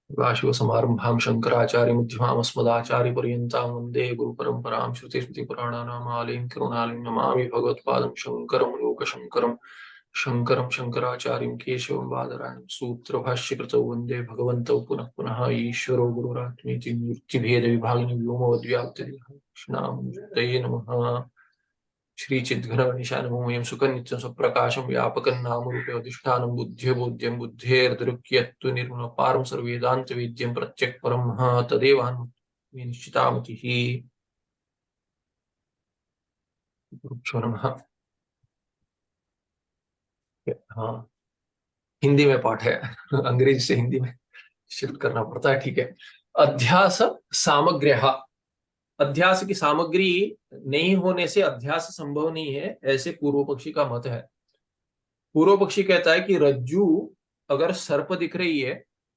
सदाशिवसमारम्भां शङ्कराचार्यमध्यमाम् अस्मदाचार्यपर्यन्तां वन्दे गुरुपरम्परां श्रुतिस्मृतिपुराणानाम् आलयं करुणालयं नमामि भगवत्पादं शङ्करं लोकशङ्करं शङ्करं शङ्कराचार्यं केशवं बादरायणं सूत्रभाष्यकृतौ वन्दे भगवन्तौ पुनः पुनः ईश्वरो गुरुरात्मेति मूर्तिभेदविभागिनि व्योमवद्व्याप्तदेहाय कृष्णामूर्तये नमः। श्री चिद्घनमणिशानमोऽयं सुखनित्यं स्वप्रकाशं व्यापकं नामरूपे अधिष्ठानं बुद्ध्यबोध्यं बुद्धेर्दृक्यत्तु निर्गुणपारं सर्ववेदान्तवेद्यं प्रत्यक्परं तदेवान्मे निश्चितामतिः। गुरुभ्यो नमः। हाँ, हिंदी में पाठ है। अंग्रेजी से हिंदी में शिफ्ट करना पड़ता है, ठीक है। अध्यास सामग्र्यः। अध्यास की सामग्री नहीं होने से अध्यास संभव नहीं है, ऐसे पूर्व पक्षी का मत है। पूर्व पक्षी कहता है कि रज्जू अगर सर्प दिख रही है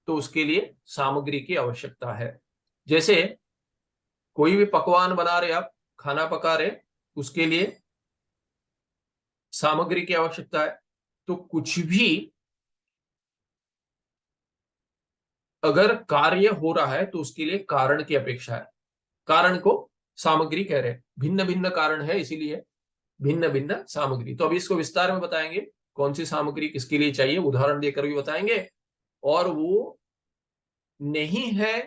तो उसके लिए सामग्री की आवश्यकता है। जैसे कोई भी पकवान बना रहे, आप खाना पका रहे, उसके लिए सामग्री की आवश्यकता है। तो कुछ भी अगर कार्य हो रहा है तो उसके लिए कारण की अपेक्षा है। कारण को सामग्री कह रहे हैं। भिन्न भिन्न कारण है, इसीलिए भिन्न भिन्न सामग्री। तो अभी इसको विस्तार में बताएंगे, कौन सी सामग्री किसके लिए चाहिए, उदाहरण देकर भी बताएंगे। और वो नहीं है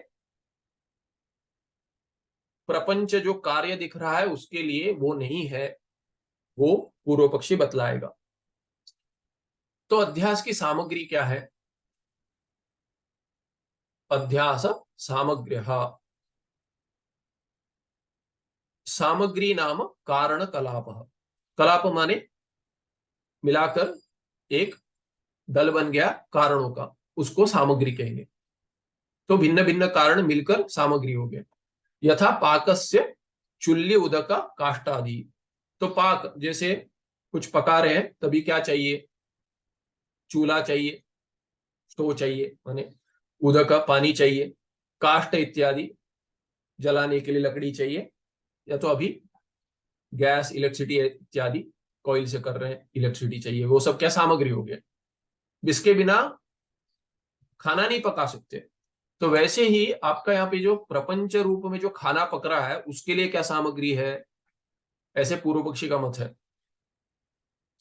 प्रपंच, जो कार्य दिख रहा है उसके लिए वो नहीं है, वो पूर्व पक्षी बतलाएगा। तो अध्यास की सामग्री क्या है? अध्यास सामग्र्यः। सामग्री नाम कारण कलाप। कलाप माने मिलाकर एक दल बन गया कारणों का, उसको सामग्री कहेंगे। तो भिन्न भिन्न कारण मिलकर सामग्री हो गया। यथा पाकस्य चुल्ली उदक काष्ठादि। तो पाक, जैसे कुछ पका रहे हैं तभी क्या चाहिए? चूल्हा चाहिए, स्टोव चाहिए, माने उदक पानी चाहिए, काष्ठ इत्यादि जलाने के लिए लकड़ी चाहिए, या तो अभी गैस इलेक्ट्रिसिटी इत्यादि कोयल से कर रहे हैं, इलेक्ट्रिसिटी चाहिए। वो सब क्या सामग्री हो गया, जिसके बिना खाना नहीं पका सकते। तो वैसे ही आपका यहाँ पे जो प्रपंच रूप में जो खाना पक रहा है उसके लिए क्या सामग्री है? ऐसे पूर्व पक्षी का मत है।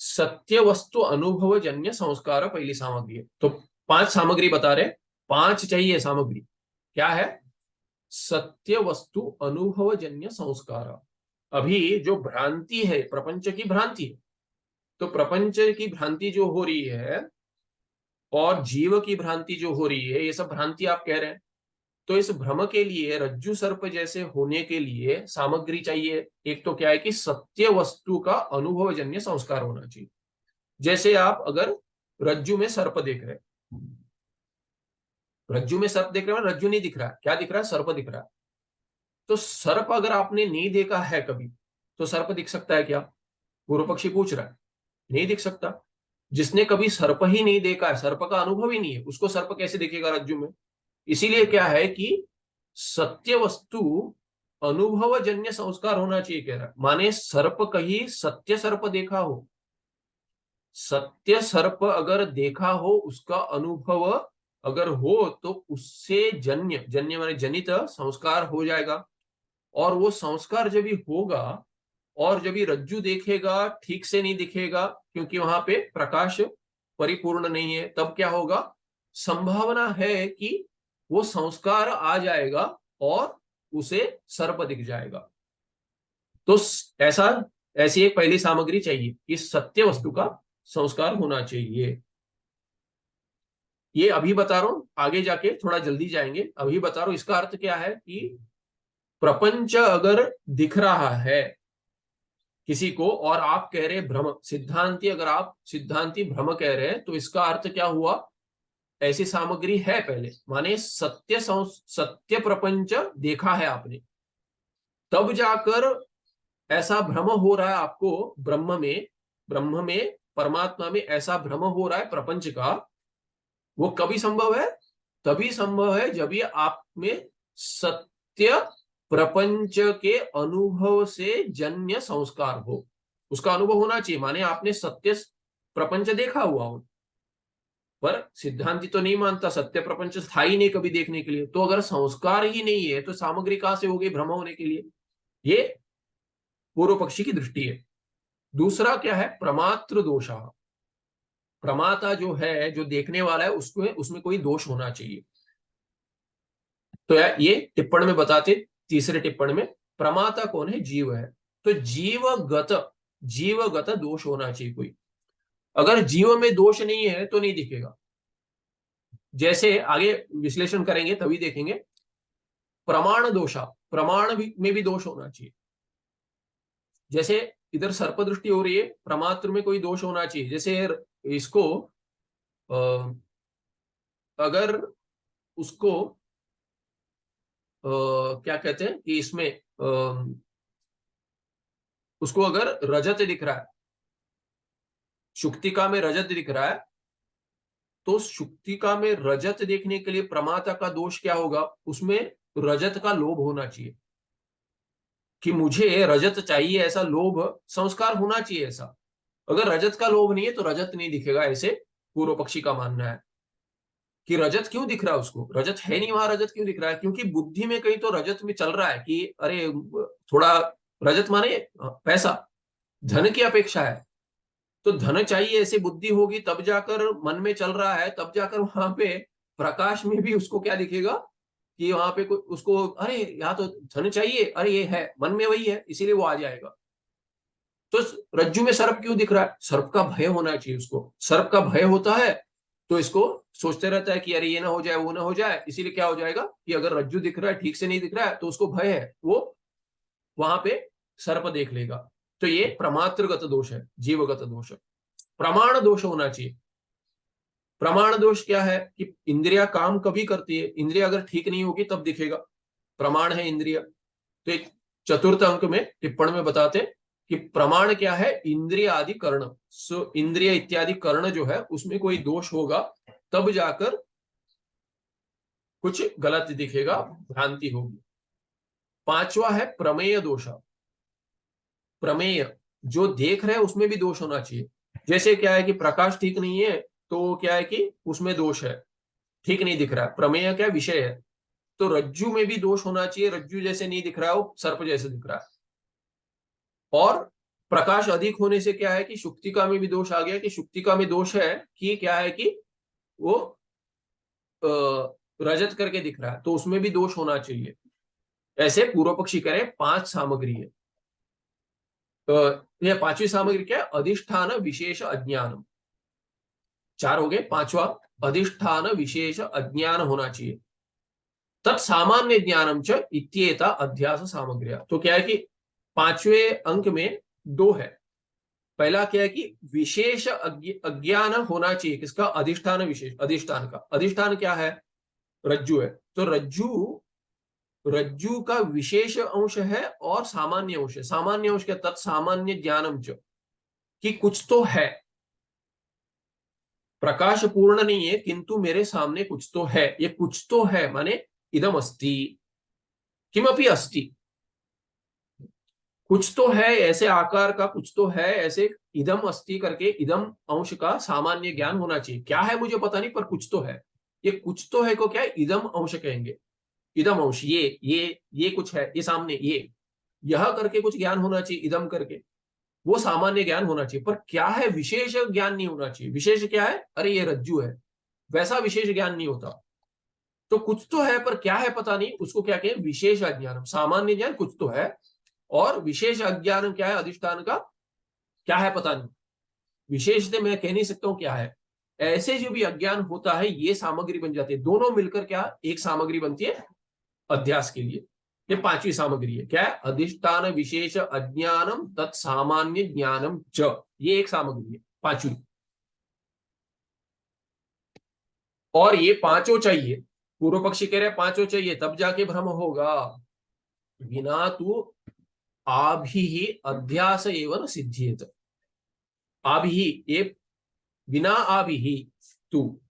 सत्य वस्तु अनुभव जन्य संस्कार पहली सामग्री है। तो 5 सामग्री बता रहे, 5 चाहिए सामग्री। क्या है? सत्य वस्तु अनुभव जन्य संस्कार। अभी जो भ्रांति है, प्रपंच की भ्रांति है, तो प्रपंच की भ्रांति जो हो रही है और जीव की भ्रांति जो हो रही है, ये सब भ्रांति आप कह रहे हैं। तो इस भ्रम के लिए, रज्जु सर्प जैसे होने के लिए सामग्री चाहिए। एक तो क्या है कि सत्य वस्तु का अनुभवजन्य संस्कार होना चाहिए। जैसे आप अगर रज्जु में सर्प देख रहे हैं, रज्जु में सर्प देख रहे हैं, रज्जु नहीं दिख रहा है, क्या दिख रहा है? सर्प दिख रहा है। तो सर्प अगर आपने नहीं देखा है कभी, तो सर्प दिख सकता है क्या? पूर्व पक्षी पूछ रहा है। नहीं दिख सकता। जिसने कभी सर्प ही नहीं देखा है, सर्प का अनुभव ही नहीं है, उसको सर्प कैसे दिखेगा रज्जु में? इसीलिए क्या है कि सत्य वस्तु अनुभवजन्य संस्कार होना चाहिए, कह रहा है। माने सर्प कहीं सत्य सर्प देखा हो, सत्य सर्प अगर देखा हो, उसका अनुभव अगर हो, तो उससे जन्य, जन्य माने जनित संस्कार हो जाएगा। और वो संस्कार जब भी होगा और जब भी रज्जु देखेगा, ठीक से नहीं दिखेगा क्योंकि वहां पे प्रकाश परिपूर्ण नहीं है, तब क्या होगा? संभावना है कि वो संस्कार आ जाएगा और उसे सर्प दिख जाएगा। तो ऐसा, ऐसी एक पहली सामग्री चाहिए कि सत्य वस्तु का संस्कार होना चाहिए। ये अभी बता रहा हूं, आगे जाके थोड़ा जल्दी जाएंगे। अभी बता रहा हूं इसका अर्थ क्या है कि प्रपंच अगर दिख रहा है किसी को और आप कह रहे भ्रम, सिद्धांति, अगर आप सिद्धांति भ्रम कह रहे हैं, तो इसका अर्थ क्या हुआ? ऐसी सामग्री है पहले, माने सत्य प्रपंच देखा है आपने, तब जाकर ऐसा भ्रम हो रहा है आपको। ब्रह्म में परमात्मा में ऐसा भ्रम हो रहा है प्रपंच का। वो कभी संभव है? तभी संभव है जब ये आप में सत्य प्रपंच के अनुभव से जन्य संस्कार हो। उसका अनुभव होना चाहिए, माने आपने सत्य प्रपंच देखा हुआ हो। पर सिद्धांति तो नहीं मानता, सत्य प्रपंच था ही नहीं कभी देखने के लिए, तो अगर संस्कार ही नहीं है तो सामग्री कहां से होगी भ्रम होने के लिए? ये पूर्व पक्षी की दृष्टि है। दूसरा क्या है? प्रमात्र दोषा। प्रमाता जो है, जो देखने वाला है, उसको उसमें कोई दोष होना चाहिए। तो ये टिप्पणी में बताते, तीसरे टिप्पणी में, प्रमाता कौन है? जीव है। तो जीवगत दोष होना चाहिए कोई। अगर जीव में दोष नहीं है तो नहीं दिखेगा। जैसे आगे विश्लेषण करेंगे तभी देखेंगे। प्रमाण दोषा, में भी दोष होना चाहिए। जैसे इधर सर्प दृष्टि हो रही है, प्रमात्र में कोई दोष होना चाहिए। जैसे इसको अगर उसको क्या कहते हैं कि इसमें उसको अगर रजत दिख रहा है, शुक्तिका में रजत दिख रहा है, तो शुक्तिका में रजत देखने के लिए प्रमाता का दोष क्या होगा? उसमें रजत का लोभ होना चाहिए कि मुझे रजत चाहिए, ऐसा लोभ संस्कार होना चाहिए ऐसा। अगर रजत का लोभ नहीं है तो रजत नहीं दिखेगा, ऐसे पूर्व पक्षी का मानना है। कि रजत क्यों दिख रहा है उसको? रजत है नहीं वहां, रजत क्यों दिख रहा है? क्योंकि बुद्धि में कहीं तो रजत में चल रहा है कि अरे थोड़ा, रजत माने पैसा, धन की अपेक्षा है, तो धन चाहिए ऐसी बुद्धि होगी, तब जाकर मन में चल रहा है, तब जाकर वहां पे प्रकाश में भी उसको क्या दिखेगा कि वहां पे उसको अरे यहाँ तो धन चाहिए, अरे ये है, मन में वही है, इसीलिए वो आ जाएगा। तो रज्जु में सर्प क्यों दिख रहा है? सर्प का भय होना चाहिए उसको। सर्प का भय होता है तो इसको सोचते रहता है कि अरे ये ना हो जाए, वो ना हो जाए। इसीलिए क्या हो जाएगा कि अगर रज्जु दिख रहा है, ठीक से नहीं दिख रहा है, तो उसको भय है, वो वहां पे सर्प देख लेगा। तो ये प्रमात्रगत दोष है, जीवगत दोष है। प्रमाण दोष होना चाहिए। प्रमाण दोष क्या है कि इंद्रिया काम कभी करती है, इंद्रिया अगर ठीक नहीं होगी तब दिखेगा। प्रमाण है इंद्रिया। तो एक चतुर्थ अंक में टिप्पण में बताते हैं कि प्रमाण क्या है? इंद्रिय आदि कर्ण। सो इंद्रिय इत्यादि कर्ण जो है उसमें कोई दोष होगा तब जाकर कुछ गलत दिखेगा, भ्रांति होगी। पांचवा है प्रमेय दोष। प्रमेय जो देख रहे हैं उसमें भी दोष होना चाहिए। जैसे क्या है कि प्रकाश ठीक नहीं है तो क्या है कि उसमें दोष है, ठीक नहीं दिख रहा है। प्रमेय क्या विषय है, तो रज्जु में भी दोष होना चाहिए। रज्जु जैसे नहीं दिख रहा है, वो सर्प जैसे दिख रहा है। और प्रकाश अधिक होने से क्या है कि शुक्तिका में भी दोष आ गया, कि शुक्तिका में दोष है कि क्या है कि वो रजत करके दिख रहा है, तो उसमें भी दोष होना चाहिए। ऐसे पूर्व पक्षी करें 5 सामग्री है। यह पांचवी सामग्री क्या है? अधिष्ठान विशेष अज्ञान। 4 हो गए। पांचवा अधिष्ठान विशेष अज्ञान होना चाहिए। तत्सामान्य ज्ञानम च इत्येता अध्यास सामग्रिया। तो क्या है कि पांचवें अंक में 2 है। पहला क्या है कि विशेष अज्ञान होना चाहिए। किसका? अधिष्ठान विशेष, अधिष्ठान का। अधिष्ठान क्या है? रज्जु है। तो रज्जु का विशेष अंश है और सामान्य अंश है। सामान्य अंश क्या? तत्सामान्य ज्ञानम च, कि कुछ तो है, प्रकाश पूर्ण नहीं है किंतु मेरे सामने कुछ तो है। ये कुछ तो है माने इदम अस्ति, किमपि अस्ति, कुछ तो है, ऐसे आकार का कुछ तो है, ऐसे इदम अस्ति करके इदम अंश का सामान्य ज्ञान होना चाहिए। क्या है मुझे पता नहीं, पर कुछ तो है। ये कुछ तो है को क्या है? इदम अंश कहेंगे। इदम अंश, ये कुछ है, ये सामने, ये यह करके कुछ ज्ञान होना चाहिए, इदम करके, वो सामान्य ज्ञान होना चाहिए। पर क्या है? विशेष ज्ञान नहीं होना चाहिए। विशेष क्या है? अरे ये रज्जु है, वैसा विशेष ज्ञान नहीं होता। तो कुछ तो है पर क्या है पता नहीं, उसको क्या कहें? विशेष अज्ञान। सामान्य ज्ञान कुछ तो है, और विशेष अज्ञान क्या है? अधिष्ठान का क्या है पता नहीं, विशेष से मैं कह नहीं सकता हूं क्या है। ऐसे जो भी अज्ञान होता है ये सामग्री बन जाती है। दोनों मिलकर क्या एक सामग्री बनती है अध्यास के लिए। ये पांचवी सामग्री है। क्या है? अधिष्ठान विशेष अज्ञानम तत्सामान्य ज्ञानम च, ये एक सामग्री है पांचवी। और ये पांचों चाहिए। पूर्व पक्षी कह रहे पांचों चाहिए तब जाके भ्रम होगा। बिना तू आभि ही अध्यास एवं सिद्धियत। आभि ही, ये बिना आभि ही तू,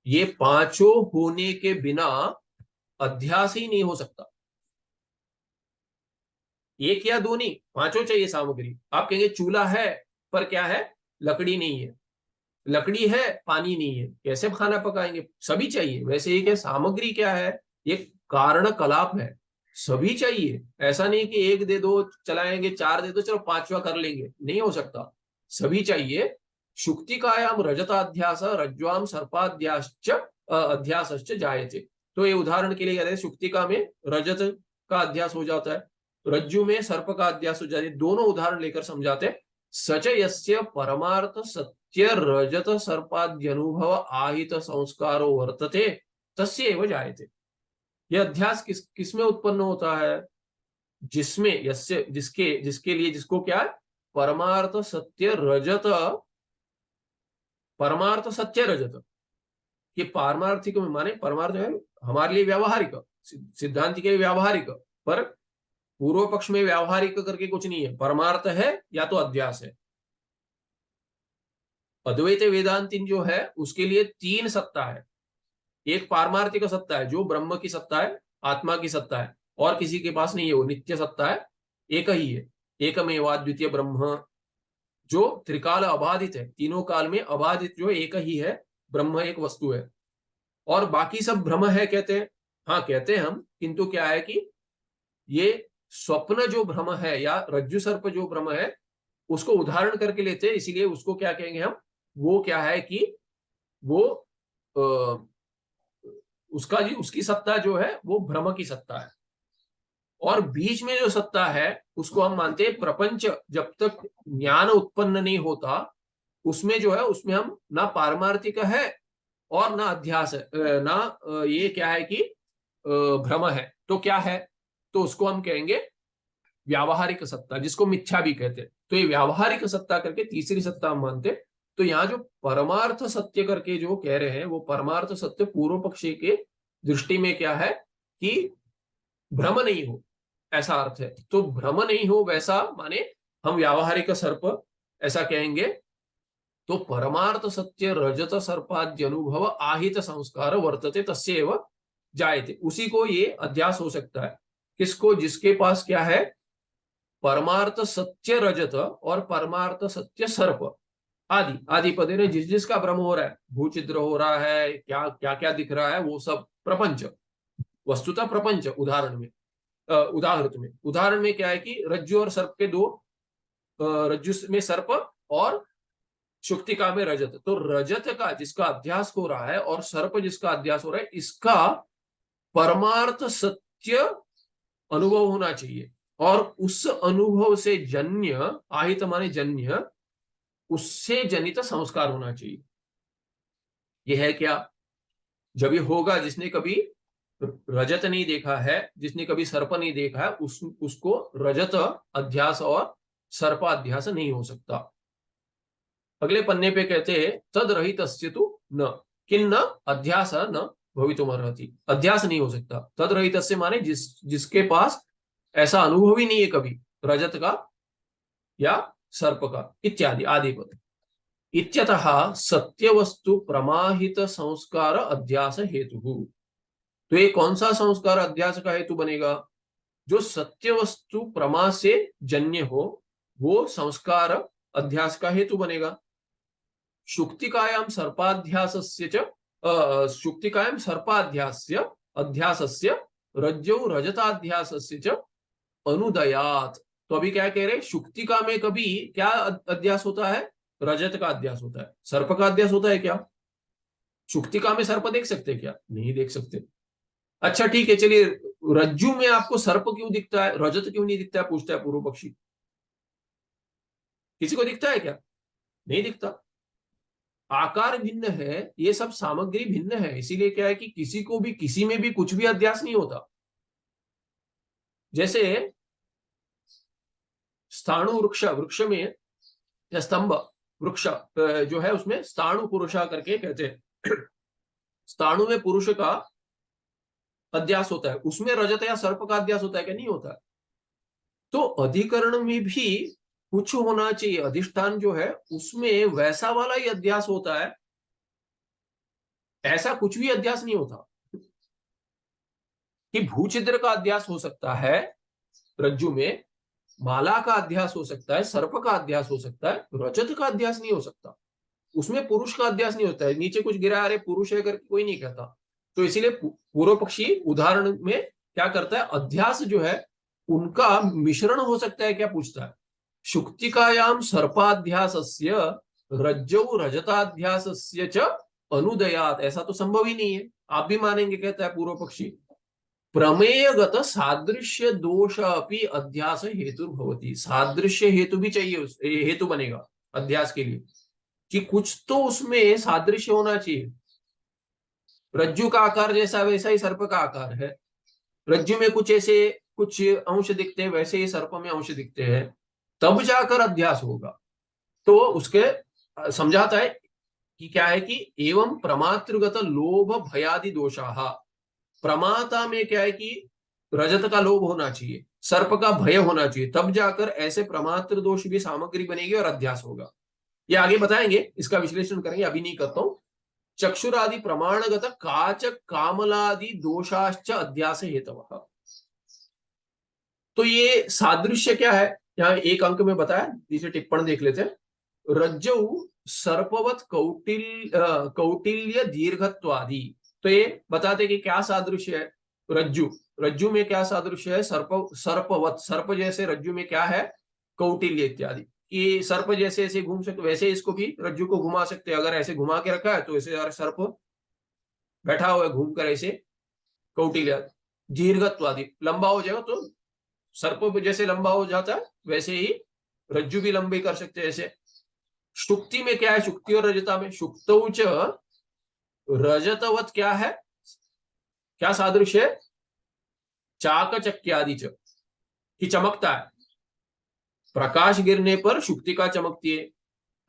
ये पांचों होने के बिना अध्यास ही नहीं हो सकता। एक या दो नहीं, पांचों चाहिए सामग्री। आप कहेंगे चूल्हा है पर क्या है? लकड़ी नहीं है। लकड़ी है, पानी नहीं है, कैसे खाना पकाएंगे? सभी चाहिए। वैसे ही क्या सामग्री क्या है? ये कारण कलाप है, सभी चाहिए। ऐसा नहीं कि एक दे दो चलाएंगे, चार दे दो चलो पांचवा कर लेंगे, नहीं हो सकता, सभी चाहिए। शुक्तिकायाम रजताध्यास रज्ज्वाम सर्पाध्याश्च अध्यासश्च जायते। तो ये उदाहरण के लिए कहते हैं शुक्तिका में रजत का अध्यास हो जाता है, रज्जु में सर्प का अध्यास हो जाता है। दोनों उदाहरण लेकर समझाते हैं। सच यस्य परमार्थ सत्य रजत सर्पाद्यनुभव आहित संस्कारो वर्तते तस्य एव जायते। यह अध्यास किसमें उत्पन्न होता है? जिसमें यस्य, जिसके जिसके लिए, जिसको क्या है? परमार्थ सत्य रजत, परमार्थ सत्य रजत। ये पारमार्थिक में माने परमार्थ है हमारे लिए व्यावहारिक, सिद्धांत के लिए व्यावहारिक, पर पूर्व पक्ष में व्यावहारिक करके कुछ नहीं है, परमार्थ है या तो अध्यास है। अद्वैत वेदांतिन जो है उसके लिए तीन सत्ता है। एक पारमार्थिक सत्ता है जो ब्रह्म की सत्ता है, आत्मा की सत्ता है, और किसी के पास नहीं है, वो नित्य सत्ता है, एक ही है, एकमेवाद्वितीय ब्रह्म, जो त्रिकाल अबाधित है, तीनों काल में अबाधित जो एक ही है, ब्रह्म एक वस्तु है। और बाकी सब भ्रम है कहते हैं, हाँ कहते हैं हम, किंतु क्या है कि ये स्वप्न जो भ्रम है या रज्जु सर्प जो भ्रम है उसको उदाहरण करके लेते हैं, इसीलिए उसको क्या कहेंगे हम? वो क्या है कि वो उसका जी उसकी सत्ता जो है वो भ्रम की सत्ता है। और बीच में जो सत्ता है उसको हम मानते हैं प्रपंच, जब तक ज्ञान उत्पन्न नहीं होता उसमें जो है, उसमें हम ना पारमार्थिक है और ना अध्यास है, ना ये क्या है कि भ्रम है। तो क्या है? तो उसको हम कहेंगे व्यावहारिक सत्ता, जिसको मिथ्या भी कहते हैं। तो ये व्यावहारिक सत्ता करके तीसरी सत्ता हम मानते हैं। तो यहाँ जो परमार्थ सत्य करके जो कह रहे हैं वो परमार्थ सत्य पूर्व पक्षी के दृष्टि में क्या है कि भ्रम नहीं हो, ऐसा अर्थ है। तो भ्रम नहीं हो वैसा माने हम व्यावहारिक सर्प ऐसा कहेंगे। तो परमार्थ सत्य रजत सर्पाद्य अनुभव आहित संस्कार वर्तते तस्यैव जायते, उसी को ये अध्यास हो सकता है। किसको? जिसके पास क्या है? परमार्थ सत्य रजत और परमार्थ सत्य सर्प आदि आदि पदे ने जिस जिसका भ्रम हो रहा है, भूचिद्र हो रहा है, क्या क्या क्या दिख रहा है, वो सब प्रपंच, वस्तुतः प्रपंच। उदाहरण में उदाहरण में क्या है कि रज्जु और सर्प के दो, रज्जु में सर्प और शुक्तिका में रजत। तो रजत का जिसका अध्यास हो रहा है और सर्प जिसका अध्यास हो रहा है, इसका परमार्थ सत्य अनुभव होना चाहिए, और उस अनुभव से जन्य, आहित माने जन्य, उससे जनित संस्कार होना चाहिए। यह है क्या? जब ये होगा, जिसने कभी रजत नहीं देखा है, जिसने कभी सर्प नहीं देखा है, उसको रजत अध्यास और सर्पाध्यास नहीं हो सकता। अगले पन्ने पे कहते हैं तद रहित तो न किन न अध्यास न भवितुमर्हति। अध्यास नहीं हो सकता। तद रहित माने जिसके पास ऐसा अनुभव ही नहीं है कभी रजत का या सर्प का, इत्यादि आदि पद। इत्यतः सत्य वस्तु प्रमाहित संस्कार अध्यास हेतु। तो ये कौन सा संस्कार अध्यास का हेतु बनेगा? जो सत्य वस्तु प्रमा से जन्य हो, वो संस्कार अध्यास का हेतु बनेगा। शुक्तिकायाम सर्पाध्यासस्य शुक्तिकायाम सर्पाध्यास्य अध्यासस्य रज्जौ रजताध्यासस्य च अनुदयात। तो अभी क्या कह रहे हैं? शुक्तिका में कभी क्या अध्यास होता है? रजत का अध्यास होता है। सर्प का अध्यास होता है क्या? शुक्तिका में सर्प देख सकते क्या? नहीं देख सकते। अच्छा ठीक है, चलिए, रज्जु में आपको सर्प क्यों दिखता है, रजत क्यों नहीं दिखता है? पूछता है पूर्व पक्षी। किसी को दिखता है क्या? नहीं दिखता। आकार भिन्न है, ये सब सामग्री भिन्न है, इसीलिए क्या है कि किसी को भी, किसी में भी कुछ भी अध्यास नहीं होता। जैसे स्थाणु वृक्ष, वृक्ष में या स्तंभ वृक्ष जो है उसमें स्थाणु पुरुषा करके कहते हैं। स्थाणु में पुरुष का अध्यास होता है, उसमें रजत या सर्प का अध्यास होता है क्या? नहीं होता है। तो अधिकरण में भी कुछ होना चाहिए, अधिष्ठान जो है उसमें वैसा वाला ही अध्यास होता है, ऐसा कुछ भी अध्यास नहीं होता। कि भूचिद्र का अध्यास हो सकता है रज्जु में, माला का अध्यास हो सकता है, सर्प का अध्यास हो सकता है, रजत का अध्यास नहीं हो सकता। उसमें पुरुष का अध्यास नहीं होता है। नीचे कुछ गिरा, अरे पुरुष है करके कोई नहीं कहता। तो इसीलिए पूर्व पक्षी उदाहरण में क्या करता है, अध्यास जो है उनका मिश्रण हो सकता है क्या पूछता है। शुक्तिकायाम सर्पाध्यासस्य रज्जौ रजताध्यासस्य च अनुदयात, ऐसा तो संभव ही नहीं है, आप भी मानेंगे कहता है पूर्व पक्षी। प्रमेयगत सादृश्य दोष अपनी अध्यास हेतु भवती, सादृश्य हेतु भी चाहिए, हेतु बनेगा अध्यास के लिए कि कुछ तो उसमें सादृश्य होना चाहिए। रज्जु का आकार जैसा वैसा ही सर्प का आकार है, रज्जु में कुछ ऐसे कुछ अंश दिखते हैं, वैसे ही सर्प में अंश दिखते हैं, तब जाकर अध्यास होगा। तो उसके समझाता है कि क्या है कि एवं प्रमातृगत लोभ भयादि दोषाः, प्रमाता में क्या है कि रजत का लोभ होना चाहिए, सर्प का भय होना चाहिए, तब जाकर ऐसे प्रमात्र दोष भी सामग्री बनेगी और अध्यास होगा। ये आगे बताएंगे, इसका विश्लेषण करेंगे, अभी नहीं करता हूं। चक्षुरादि प्रमाणगत काच कामलादि दोषाश्च अध्यास हेतवः। तो ये सादृश्य क्या है, यहाँ एक अंक में बताया, जिसे टिप्पण देख लेते हैं। रज्जौ सर्पवत कौटिल्य दीर्घत्वादि, तो ये बताते कि क्या सादृश्य है। रज्जु, रज्जु में क्या सादृश्य है, सर्पवत, सर्प जैसे रज्जु में क्या है, कौटिल्य इत्यादि, कि सर्प जैसे ऐसे घूम सकते, वैसे इसको भी रज्जु को घुमा सकते हैं। अगर ऐसे घुमा के रखा है तो ऐसे सर्प बैठा हुआ है घूमकर ऐसे, कौटिल्य दीर्घत्वादि, लंबा हो जाएगा तो सर्प जैसे लंबा हो जाता है वैसे ही रज्जु भी लंबी कर सकते हैं ऐसे। शुक्ति में क्या है, शुक्ति और रजता में, शुक्तौ च रजतवत क्या है, क्या सादृश्य है, चाक चक्यादि च, कि चमकता है, प्रकाश गिरने पर शुक्तिका चमकती है,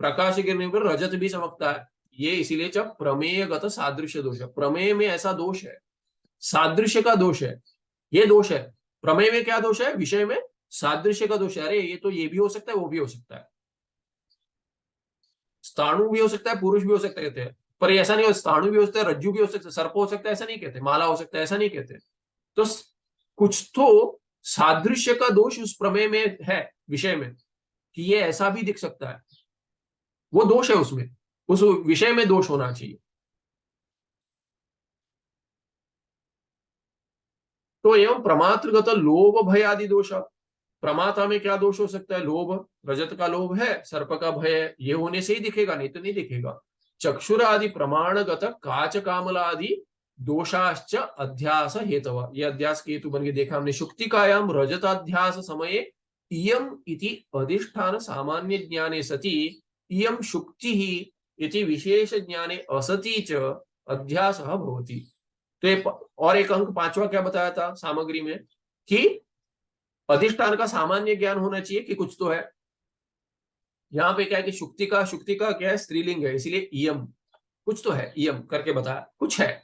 प्रकाश गिरने पर रजत भी चमकता है। ये इसीलिए जब प्रमेयगत सादृश्य दोष है, प्रमेय में ऐसा दोष है, सादृश्य का दोष है, ये दोष है। प्रमेय में क्या दोष है, विषय में सादृश्य का दोष है। अरे ये तो ये भी हो सकता है, वो भी हो सकता है, स्थाणु भी हो सकता है, पुरुष भी हो सकता है कहते हैं, पर ऐसा नहीं हो, स्थाणु भी हो सकता है, रज्जु भी हो सकता है, सर्प हो सकता है ऐसा नहीं कहते, माला हो सकता है ऐसा नहीं कहते। तो कुछ तो सादृश्य का दोष उस प्रमेय में है, विषय में, कि ये ऐसा भी दिख सकता है, वो दोष है उसमें, उस विषय में दोष होना चाहिए। तो एवं प्रमात्रगत लोभ भय आदि दोष, प्रमाता में क्या दोष हो सकता है, लोभ, रजत का लोभ है, सर्प का भय, ये होने से ही दिखेगा, नहीं तो नहीं दिखेगा। चक्षुर आदि प्रमाणगत काच कामला आदि दोषाश्च अध्यास हेतव, ये अध्यास के हेतु बन के देखा हमने। शुक्तिकायाम रजताध्यास समये इयम इति अधिष्ठान सामान्य ज्ञाने सति इयम शुक्ति ही इति विशेष ज्ञाने असति च अध्यास भवति। तो और एक अंक पांचवा क्या बताया था सामग्री में, कि अधिष्ठान का सामान्य ज्ञान होना चाहिए कि कुछ तो है। यहाँ पे क्या है कि शुक्ति का क्या है, स्त्रीलिंग है, इसीलिए इयम, कुछ तो है, इयम करके बताया, कुछ है।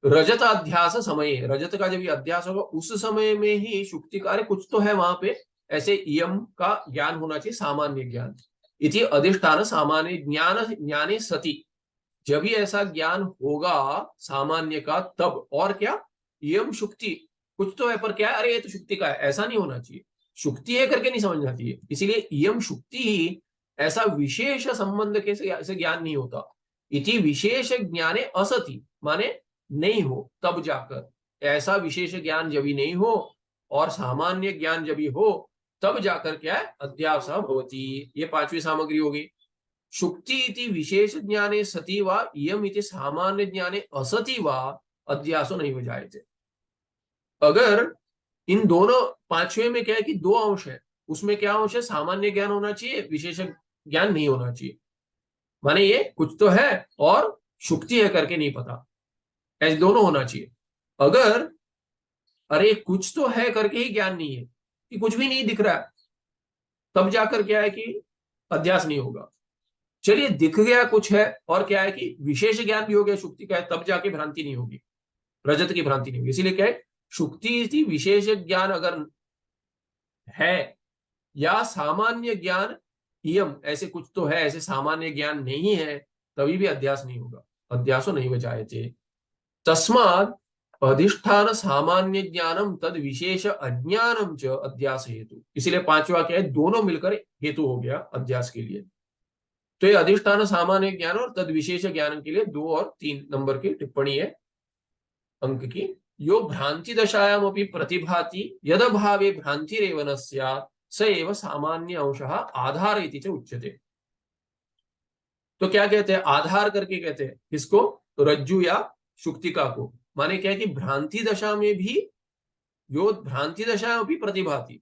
रजत अध्यास समय, रजत का जब ये अध्यास होगा उस समय में ही शुक्ति का, कुछ तो है वहां पे, ऐसे इयम का ज्ञान होना चाहिए, सामान्य ज्ञान। इति अधिष्ठान सामान्य ज्ञान ज्ञाने सती, जब भी ऐसा ज्ञान होगा सामान्य का तब, और क्या, इयम शुक्ति, कुछ तो है पर क्या है, अरे ये तो शुक्ति का है, ऐसा नहीं होना चाहिए, शुक्ति है करके नहीं समझना चाहिए। इसीलिए इयम शुक्ति ही, ऐसा विशेष संबंध के से ज्ञान नहीं होता। इति विशेष ज्ञाने असति, माने नहीं हो, तब जाकर, ऐसा विशेष ज्ञान जब भी नहीं हो और सामान्य ज्ञान जब भी हो तब जाकर क्या है, अध्यास भवति। ये पांचवी सामग्री होगी। शुक्ति इति विशेष ज्ञाने सति वा इयम इति सामान्य ज्ञाने असति वा अध्यासो नहीं हो जायते। अगर इन दोनों पांचवे में क्या है कि दो अंश है, उसमें क्या अंश है, सामान्य ज्ञान होना चाहिए, विशेष ज्ञान नहीं होना चाहिए, माने ये कुछ तो है और शुक्ति है करके नहीं पता, ऐसे दोनों होना चाहिए। अगर अरे कुछ तो है करके ही ज्ञान नहीं है, कि कुछ भी नहीं दिख रहा है, तब जाकर क्या है कि अध्यास नहीं होगा। चलिए दिख गया कुछ है, और क्या है कि विशेष ज्ञान भी हो गया शुक्ति का है, तब जाके भ्रांति नहीं होगी, रजत की भ्रांति नहीं होगी। इसीलिए क्या है, शुक्ति विशेष ज्ञान अगर है या सामान्य ज्ञान इयम, ऐसे कुछ तो है, ऐसे सामान्य ज्ञान नहीं है, तभी भी अध्यास नहीं होगा, अध्यासो नहीं बचाए। तस्माद अधिष्ठान सामान्य ज्ञानम तद विशेष अज्ञानम च अध्यास हेतु, इसलिए पांचवा क्या है, दोनों मिलकर हेतु हो गया अध्यास के लिए। तो ये अधिष्ठान सामान्य ज्ञान और तद विशेष ज्ञान के लिए 2 और 3 नंबर की टिप्पणी है अंक की। यो भ्रांति दशायाम अपि प्रतिभाति यद भावे भ्रांतिरेव न स्यात् स एव सामान्य अंशः आधार इति च उच्यते। तो क्या कहते हैं, आधार करके कहते हैं किसको, रज्जु या शुक्तिका को। माने क्या है कि भ्रांति दशा में भी, यो भ्रांति दशा भी प्रतिभाति,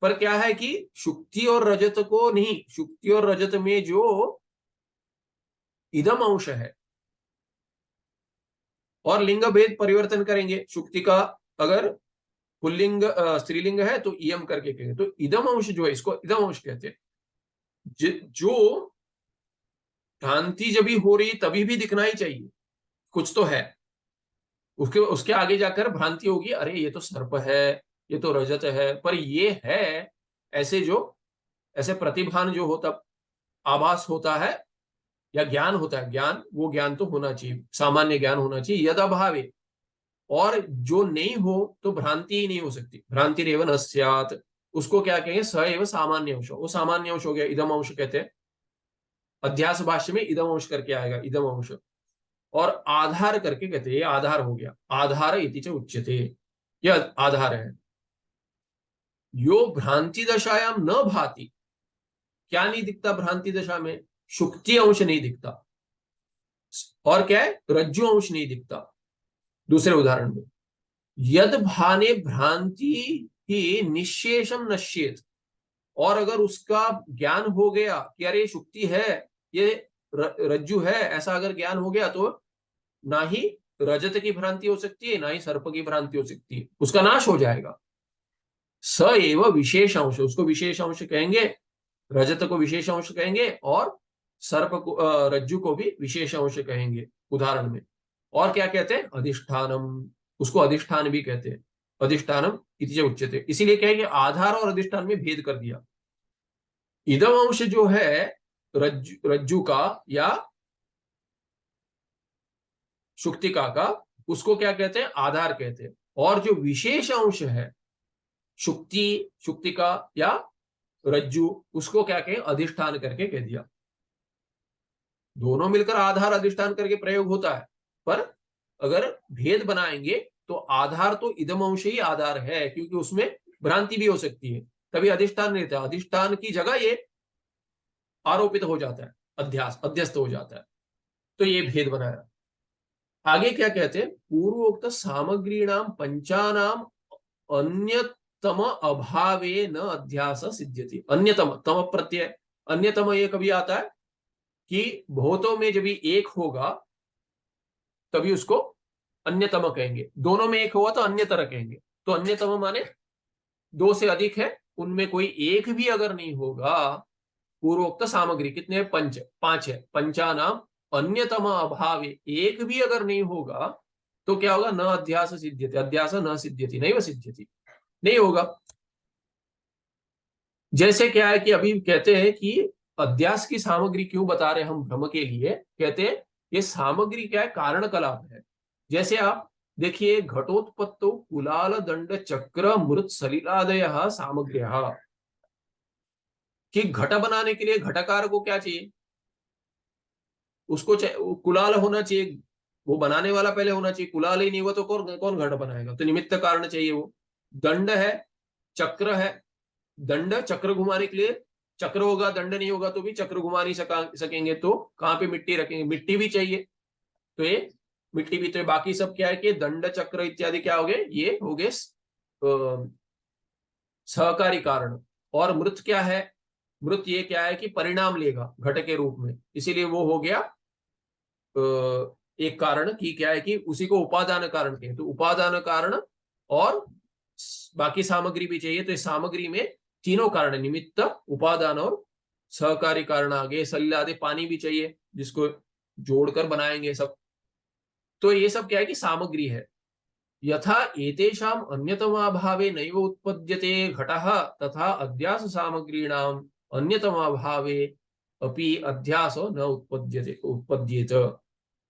पर क्या है कि शुक्ति और रजत को नहीं, शुक्ति और रजत में जो इदम अंश है, और लिंग भेद परिवर्तन करेंगे, शुक्ति का अगर पुल्लिंग स्त्रीलिंग है तो इयम करके कहेंगे, तो इदम अंश जो है इसको इदम अंश कहते हैं। जो भ्रांति जब भी हो रही तभी भी दिखना ही चाहिए, कुछ तो है, उसके उसके आगे जाकर भ्रांति होगी, अरे ये तो सर्प है, ये तो रजत है, पर ये है ऐसे, जो ऐसे प्रतिभान जो होता, आभास होता है या ज्ञान होता है, ज्ञान, वो ज्ञान तो होना चाहिए, सामान्य ज्ञान होना चाहिए, यदा भावे, और जो नहीं हो तो भ्रांति ही नहीं हो सकती, भ्रांति रेव न स्यात्, उसको क्या कहेंगे, स एव सामान्य अंश, वो सामान्य अंश हो गया, इदम अंश कहते हैं, अध्यास भाष्य में इदम अंश करके आएगा, इदम अंश, और आधार करके कहते हैं, ये आधार हो गया, आधार इति च उच्यते, यह आधार है। यो भ्रांति दशायाम न भाति, क्या नहीं दिखता भ्रांति दशा में, शुक्ति अंश नहीं दिखता, और क्या है, रज्जु अंश नहीं दिखता। दूसरे उदाहरण में, यद भाने भ्रांति ही निशेषम नश्येत, और अगर उसका ज्ञान हो गया कि अरे शुक्ति है, ये रज्जु है, ऐसा अगर ज्ञान हो गया तो ना ही रजत की भ्रांति हो सकती है, ना ही सर्प की भ्रांति हो सकती है, उसका नाश हो जाएगा। स एव विशेष अंश, उसको विशेष अंश कहेंगे, रजत को विशेष अंश कहेंगे, और सर्प को, रज्जु को भी विशेष अंश कहेंगे उदाहरण में। और क्या कहते हैं, अधिष्ठानम, उसको अधिष्ठान भी कहते हैं, अधिष्ठानम इति च उच्यते, इसीलिए कहेंगे आधार और अधिष्ठान में भेद कर दिया। इदम अंश जो है रज्जु का या शुक्तिका का, उसको क्या कहते हैं, आधार कहते हैं, और जो विशेष अंश है शुक्तिका या रज्जु, उसको क्या कहें, अधिष्ठान करके कह दिया। दोनों मिलकर आधार अधिष्ठान करके प्रयोग होता है, पर अगर भेद बनाएंगे तो आधार तो इदम अंश ही आधार है, क्योंकि उसमें भ्रांति भी हो सकती है, तभी अधिष्ठान नहीं रहता, अधिष्ठान की जगह ये आरोपित हो जाता है, अध्यस्त हो जाता है, तो ये भेद बनाया। आगे क्या कहते हैं, पूर्वोक्त सामग्रीणाम पंचानाम अन्यतम अभावे न अध्यास सिद्ध्यति। अन्यतम, तम प्रत्यय, अन्यतम ये कभी आता है कि भूतों में जब एक होगा तभी उसको अन्यतम कहेंगे, दोनों में एक हुआ तो अन्यतर कहेंगे, तो अन्यतम माने दो से अधिक है, उनमें कोई एक भी अगर नहीं होगा, पूर्वोक्त सामग्री कितने, पांच है, पंचानाम अन्यतम अभावे, एक भी अगर नहीं होगा तो क्या होगा, न अध्यास सिद्ध्यति, अध्यास न सिद्ध्यति, नहीं वह सिद्ध्यति, नहीं होगा। जैसे क्या है कि अभी कहते हैं कि अध्यास की सामग्री क्यों बता रहे हैं हम भ्रम के लिए, कहते हैं ये सामग्री क्या है, कारण कलाप है। जैसे आप देखिए, घटोत्पत्तो कुलाल दंड चक्र मृत सलिलादय सामग्र्यः, कि घट बनाने के लिए घटकार को क्या चाहिए, उसको कुलाल होना चाहिए, वो बनाने वाला पहले होना चाहिए, कुलाल ही नहीं हुआ तो कौन कौन घट बनाएगा, तो निमित्त कारण चाहिए वो। दंड है, चक्र है, दंड चक्र घुमाने के लिए, चक्र होगा दंड नहीं होगा तो भी चक्र घुमा नहीं सकेंगे, तो कहां पे मिट्टी रखेंगे, मिट्टी भी चाहिए, तो ये मिट्टी भी, तो बाकी सब क्या है कि दंड चक्र इत्यादि क्या हो गए, ये हो गए सहकारी कारण। और मृत क्या है, मृत ये क्या है कि परिणाम लेगा घट के रूप में, इसीलिए वो हो गया एक कारण की क्या है कि उसी को उपादान कारण कहते हैं, तो उपादान कारण और बाकी सामग्री भी चाहिए, तो इस सामग्री में तीनों कारण, निमित्त, उपादान और सहकारी कारण आ गए, सलिल आदि, पानी भी चाहिए जिसको जोड़कर बनाएंगे सब, तो ये सब क्या है कि सामग्री है। यथा एतेषाम अन्यतमाभावे नैव उत्पद्यते घटः तथा अध्यास सामग्रीणाम अन्यतमाभावे अपि अध्यासो न उत्पद्येत।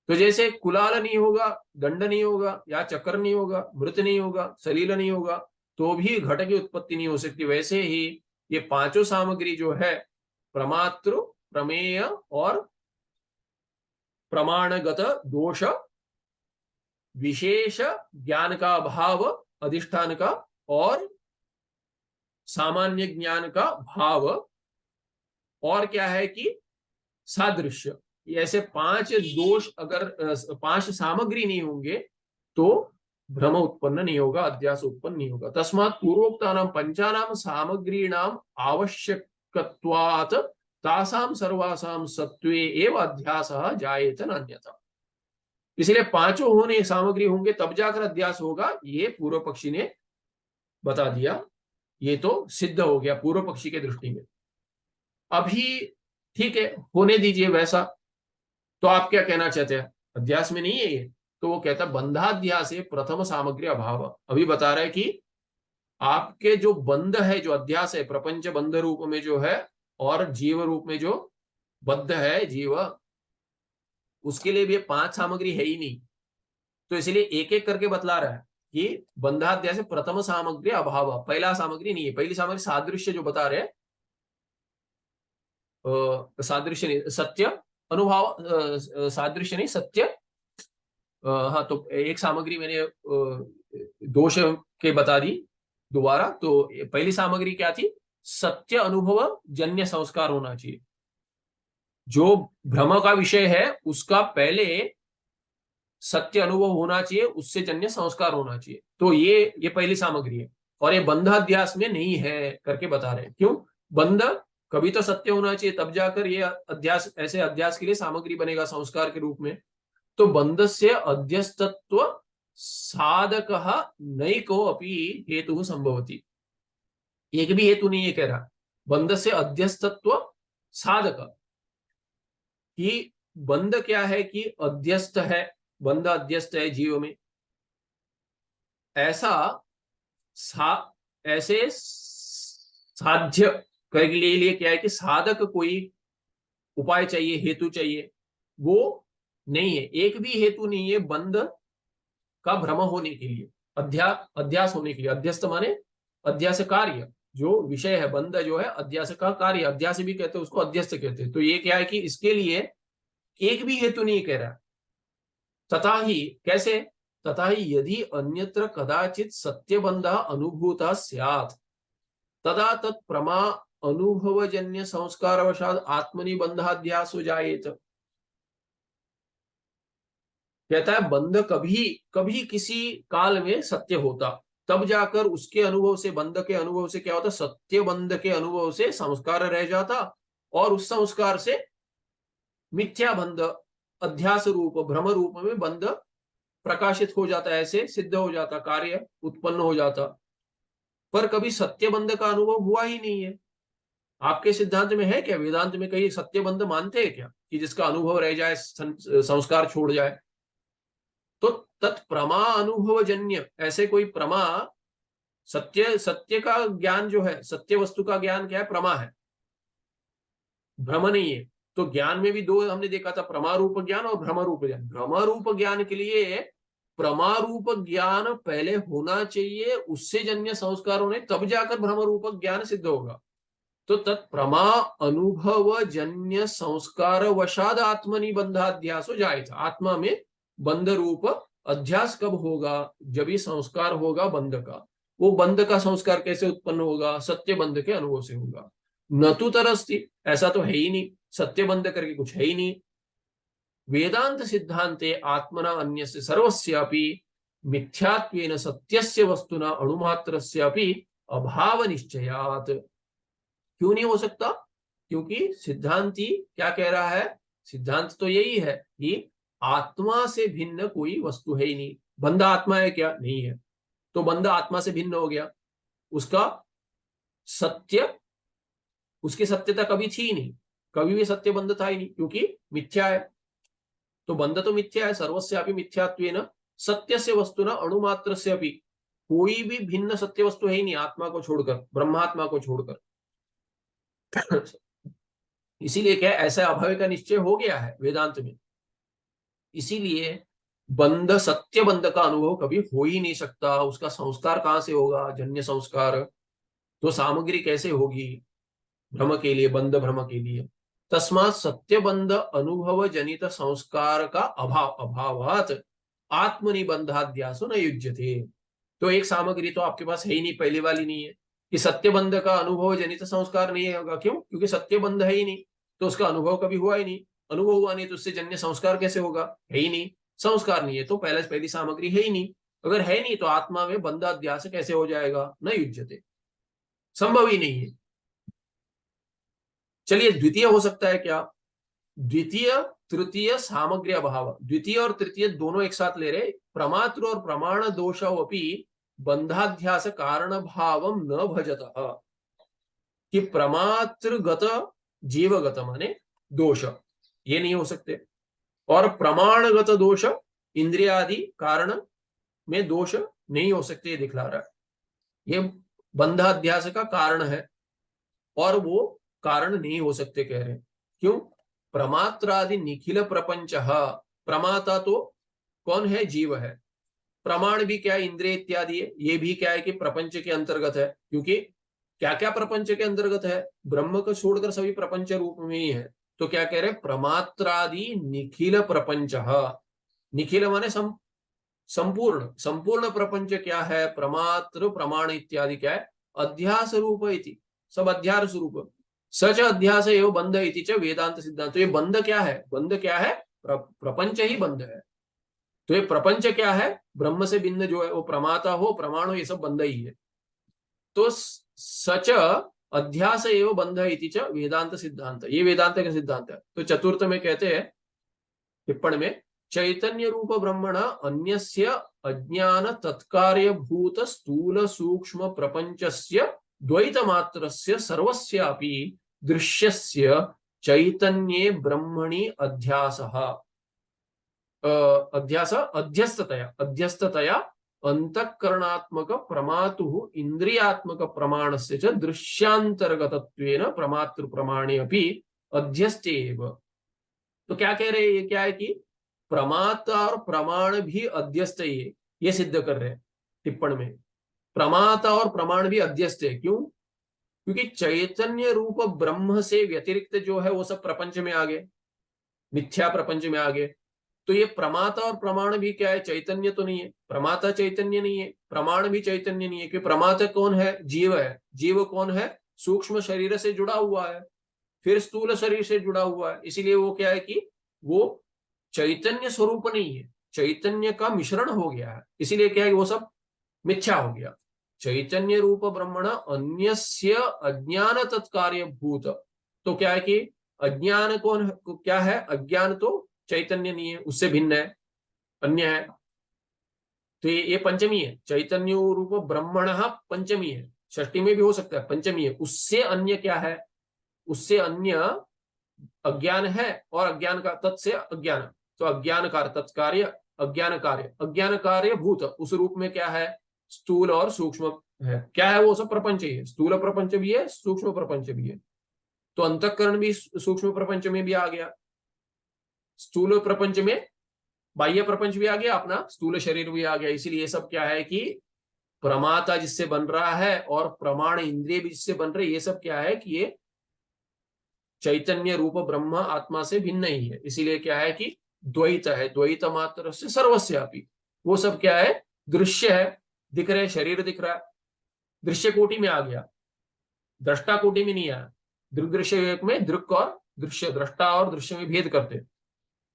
तो जैसे कुलाल नहीं होगा, दंड नहीं होगा, या चक्र नहीं होगा, मृत नहीं होगा, सलील नहीं होगा, तो भी घट की उत्पत्ति नहीं हो सकती, वैसे ही ये पांचों सामग्री जो है, प्रमात्र, प्रमेय और प्रमाणगत दोष, विशेष ज्ञान का अभाव अधिष्ठान का, और सामान्य ज्ञान का भाव, और क्या है कि सादृश्य। ऐसे 5 दोष, अगर 5 सामग्री नहीं होंगे तो भ्रम उत्पन्न नहीं होगा, अध्यास उत्पन्न नहीं होगा। तस्मात् पूर्वोक्तानां पंचानां सामग्रीणाम आवश्यकत्वात् तासां सर्वासां सत्त्वे एव अध्यासः जायेत न अन्यथा। इसलिए 5 होने सामग्री होंगे तब जाकर अध्यास होगा, ये पूर्व पक्षी ने बता दिया। ये तो सिद्ध हो गया पूर्व पक्षी के दृष्टि में। अभी ठीक है, होने दीजिए वैसा। तो आप क्या कहना चाहते हैं, अध्यास में नहीं है ये? तो वो कहता है बंधाध्यास प्रथम सामग्री अभाव। अभी बता रहा है कि आपके जो बंध है, जो अध्यास है, प्रपंच बंध रूप में जो है और जीव रूप में जो बद्ध है जीव, उसके लिए भी 5 सामग्री है ही नहीं। तो इसलिए एक एक करके बतला रहा है कि बंधाध्यास प्रथम सामग्री अभाव, पहला सामग्री नहीं है। पहली सामग्री सादृश्य जो बता रहे हैं, सादृश्य नहीं, सत्य अनुभाव, सादृश्य नहीं, सत्य। हाँ, तो एक सामग्री मैंने दोष के बता दी दोबारा। तो पहली सामग्री क्या थी, सत्य अनुभव जन्य संस्कार होना चाहिए। जो भ्रम का विषय है उसका पहले सत्य अनुभव होना चाहिए, उससे जन्य संस्कार होना चाहिए। तो ये पहली सामग्री है, और ये बंधाध्यास में नहीं है करके बता रहे हैं। क्यों? बंध कभी तो सत्य होना चाहिए, तब जाकर ये अध्यास, ऐसे अध्यास के लिए सामग्री बनेगा संस्कार के रूप में। तो बंध से अध्यस्तत्व साधक नैको अपि हेतु संभवती, एक भी हेतु नहीं है कह रहा। बंध से अध्यस्तत्व साधक, कि बंध क्या है कि अध्यस्त है, बंध अध्यस्त है जीव में। ऐसे साध्य के लिए क्या है कि साधक कोई उपाय चाहिए, हेतु चाहिए, वो नहीं है। एक भी हेतु नहीं है बंध का भ्रम होने के लिए, अध्यास होने के लिए। अध्यस्त माने अध्यास कार्य, जो विषय है, बंध जो है अध्यास का कार्य, अध्यास भी कहते हैं उसको, अध्यस्त कहते हैं। तो ये क्या है कि इसके लिए एक भी हेतु नहीं कह रहा। तथा ही कैसे, तथा ही यदि अन्यत्र कदाचित सत्यबंध अनुभूता स्यात् तदा तत्प्रमा अनुभवजन्य संस्कारवशात् आत्मनि बंधाध्यासो जायेत। कहता है बंध कभी कभी किसी काल में सत्य होता, तब जाकर उसके अनुभव से, बंध के अनुभव से क्या होता, सत्य बंध के अनुभव से संस्कार रह जाता, और उस संस्कार से मिथ्या बंध, अध्यास रूप, भ्रम रूप में बंध प्रकाशित हो जाता, ऐसे सिद्ध हो जाता, कार्य उत्पन्न हो जाता। पर कभी सत्य बंध का अनुभव हुआ ही नहीं है। आपके सिद्धांत में है क्या, वेदांत में कहीं सत्य बंध मानते हैं क्या, कि जिसका अनुभव रह जाए, संस्कार छोड़ जाए? तो तत्प्रमा अनुभवजन्य, ऐसे कोई प्रमा, सत्य का ज्ञान जो है, सत्य वस्तु का ज्ञान क्या है, प्रमा है, भ्रम नहीं है। तो ज्ञान में भी दो हमने देखा था, प्रमा रूप ज्ञान और भ्रम रूप ज्ञान। भ्रम रूप ज्ञान के लिए प्रमा रूप ज्ञान पहले होना चाहिए, उससे जन्य संस्कार होने, तब जाकर भ्रम रूप ज्ञान सिद्ध होगा। तो तत्प्रमा अनुभव जन्य संस्कार वशाद आत्मनि बंधाध्यास हो जाएगा। आत्मा में बंध रूप अध्यास कब होगा, जब ही संस्कार होगा बंध का। वो बंध का संस्कार कैसे उत्पन्न होगा, सत्य बंध के अनुभव से होगा। न तो तरस्ती, ऐसा तो है ही नहीं, सत्य बंध करके कुछ है ही नहीं। वेदांत सिद्धांते आत्मना अन्यस्य सर्वस्यापि मिथ्यात्वेन सत्यस्य वस्तुना अणुमात्रस्यापि अभाव निश्चयात्। क्यों नहीं हो सकता? क्योंकि सिद्धांती क्या कह रहा है, सिद्धांत तो यही है कि आत्मा से भिन्न कोई वस्तु है ही नहीं। बंधा आत्मा है क्या? नहीं है। तो बंधा आत्मा से भिन्न हो गया, उसका सत्य, उसकी सत्यता कभी थी ही नहीं, कभी भी सत्य बंध था ही नहीं, क्योंकि मिथ्या है। तो बंध तो मिथ्या है, सर्वस्यापि मिथ्यात्वेन सत्यस्य वस्तुना अणुमात्रस्य अपि, कोई भी भिन्न सत्य वस्तु है ही नहीं आत्मा को छोड़कर, ब्रह्मात्मा को छोड़कर। इसीलिए क्या, ऐसा अभय का निश्चय हो गया है वेदांत में। इसीलिए बंध, सत्य बंध का अनुभव कभी हो ही नहीं सकता। उसका संस्कार कहां से होगा, जन्य संस्कार। तो सामग्री कैसे होगी भ्रम के लिए, बंध भ्रम के लिए? तस्मात् सत्यबंध अनुभव जनित संस्कार का अभावात आत्मनिबंधाध्यासो न युज्यते। तो एक सामग्री तो आपके पास है ही नहीं, पहली वाली नहीं है कि सत्यबंध का अनुभव जनित संस्कार नहीं होगा। क्यों? क्योंकि सत्यबंध है ही नहीं, तो उसका अनुभव कभी हुआ ही नहीं। अनुभव हुआ नहीं तो उससे जन्य संस्कार कैसे होगा? है ही नहीं, संस्कार नहीं है तो पहली सामग्री है ही नहीं। अगर है नहीं तो आत्मा में बंधाध्यास कैसे हो जाएगा? न युज्यते, संभव ही नहीं है। चलिए द्वितीय हो सकता है क्या? द्वितीय तृतीय सामग्री अभाव, द्वितीय और तृतीय दोनों एक साथ ले रहे। प्रमातृ और प्रमाण दोषोपि बंधाध्यास कारण भाव न भजतः, कि प्रमातृगत जीवगत माने दोष ये नहीं हो सकते, और प्रमाणगत दोष इंद्रियादि कारण में दोष नहीं हो सकते, ये दिखला रहा है। ये बंधाध्यास का कारण है और वो कारण नहीं हो सकते कह रहे हैं। क्यों? प्रमात्रादि निखिल प्रपंच, प्रमाता तो कौन है? जीव है। प्रमाण भी क्या है? इंद्रिय इत्यादि है। ये भी क्या है कि प्रपंच के अंतर्गत है, क्योंकि क्या क्या प्रपंच के अंतर्गत है? ब्रह्म को छोड़कर सभी प्रपंच रूप में ही है। तो क्या कह रहे? प्रमात्रादि निखिल प्रपंच, निखिल माने संपूर्ण, संपूर्ण प्रपंच क्या है? प्रमात्र प्रमाण इत्यादि क्या है? अध्यास रूप इति, सब अध्यास रूप। सच अध्यास एवं बंध इति च वेदांत सिद्धांत। तो ये बंध क्या है? बंध क्या है? प्रपंच ही बंध है। तो ये प्रपंच क्या है? ब्रह्म से भिन्न जो है वो प्रमाता हो, प्रमाण हो, ये सब बंध ही है। तो सच अध्यास एवं बंध इति च वेदांत सिद्धांत, ये वेदांत का सिद्धांत है। तो चतुर्थ में कहते हैं टिप्पणी में, चैतन्य रूप ब्रह्मण अन्यस्य अज्ञान तत्कार्य भूत स्थूल सूक्ष्म प्रपंचस्य द्वैत मात्रस्य सर्वस्यापि दृश्यस्य चैतन्ये ब्रह्मणि अध्यासः, अध्यास अध्यस्ततया अंतःकरणात्मक प्रमातु इंद्रियात्मक प्रमाणस्य च दृश्यांतर्गतत्वेन प्रमातृ प्रमाणे अपि अध्यस्ते एव। तो क्या कह रहे हैं? ये क्या है कि प्रमाता और प्रमाण भी अध्यस्त ही है, ये सिद्ध कर रहे हैं टिप्पण में। प्रमाता और प्रमाण भी अध्यस्त है। क्यों? क्योंकि चैतन्य रूप ब्रह्म से व्यतिरिक्त जो है वो सब प्रपंच में आ गए, मिथ्या प्रपंच में आ गए। तो ये प्रमाता और प्रमाण भी क्या है? चैतन्य तो नहीं है। प्रमाता चैतन्य नहीं है, प्रमाण भी चैतन्य नहीं है। क्योंकि प्रमाता कौन है? जीव है। जीव कौन है? सूक्ष्म शरीर से जुड़ा हुआ है, फिर स्थूल शरीर से जुड़ा हुआ है। इसीलिए वो क्या है कि वो चैतन्य स्वरूप नहीं है, चैतन्य का मिश्रण हो गया है। इसीलिए क्या है? वो सब मिथ्या हो गया। चैतन्य रूप ब्रह्मण अन्यस्य अज्ञान तत्कार्य भूत। तो क्या है कि अज्ञान कौन क्या है? अज्ञान तो चैतन्य नहीं है, उससे भिन्न है, अन्य है। तो ये पंचमी है। चैतन्य रूप ब्रह्मण पंचमी है, षष्टी में भी हो सकता है, पंचमी है। उससे अन्य क्या है? उससे अन्य अज्ञान है, और अज्ञान का तत्से अज्ञान। तो अज्ञान कार्य तत्कार्य, अज्ञान कार्य भूत, उस रूप में क्या है? स्थूल और सूक्ष्म है। क्या है? वो सब प्रपंच ही है। स्थूल प्रपंच भी है, सूक्ष्म प्रपंच भी है। तो अंतःकरण भी सूक्ष्म प्रपंच में भी आ गया, स्थूल प्रपंच में बाह्य प्रपंच भी आ गया, अपना स्थूल शरीर भी आ गया। इसीलिए सब क्या है कि प्रमाता जिससे बन रहा है और प्रमाण इंद्रिय भी जिससे बन रहे, ये सब क्या है कि ये चैतन्य रूप ब्रह्म आत्मा से भिन्न ही है। इसीलिए क्या है कि द्वैत है, द्वैत मात्र से सर्वस्यापि। वो सब क्या है? दृश्य है, दिख रहे, शरीर दिख रहा है, दृश्य कोटि में आ गया, दृष्टा कोटि में नहीं आया। दृग्दृश्य विवेक में दृक् और दृश्य, दृष्टा और दृश्य में भेद करते।